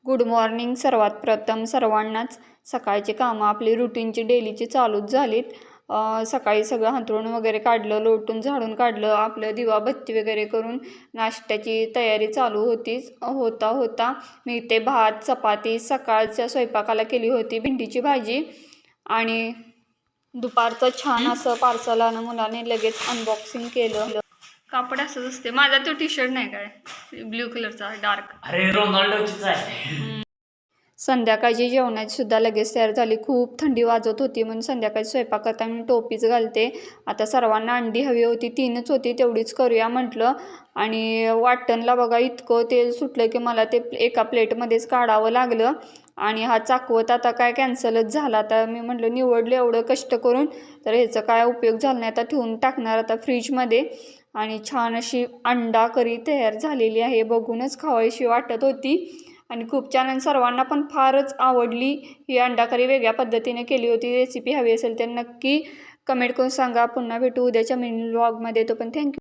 Good morning. सर्वात प्रथम सर्वांनाच सकाळची कामं आपली रुटीनची डेलीची चालूच झालीत. सकाळी सगळं हातरून वगैरे काढलं, लोटून झाडून काढलं, आपलं दिवाबत्ती वगैरे करून नाश्त्याची तयारी चालू होता मी ते भात चपाती सकाळच्या स्वयंपाकाला केली होती, भेंडीची भाजी. आणि दुपारचं छान असं पार्सल आलं, मुलाने लगेच अनबॉक्सिंग केलं. कापड असंच असते. माझा तो टी शर्ट नाही काय ब्ल्यू कलरचा डार्क, अरे रोनाल्डोचीच आहे. संध्याकाळची जेवणाची सुद्धा लगेच तयार झाली. खूप थंडी वाजत होती म्हणून संध्याकाळी स्वयंपाक करताना मी टोपीच घालते. आता सर्वांना अंडी हवी होती, 3च होती, तेवढीच करूया म्हटलं. आणि वाटणला बघा इतकं तेल सुटलं की मला ते एका प्लेटमध्येच काढावं लागलं. आणि हा चाकवत आता काय कॅन्सलच झाला. आता मी म्हटलं निवडलं एवढं कष्ट करून, तर ह्याचा काय उपयोग झाला नाही. आता ठेवून टाकणार आता फ्रीजमध्ये. आणि छान अशी अंडा करी तयार झालेली आहे, बघूनच खावायशी वाटत होती. आणि खूप छान, आणि सर्वांना पण फारच आवडली ही अंडा करी. वेगळ्या पद्धतीने केली होती. रेसिपी हवी असेल तर नक्की कमेंट करून सांगा. पुन्हा भेटू उद्याच्या मिनी व्लॉगमध्ये. तो पण थँक्यू.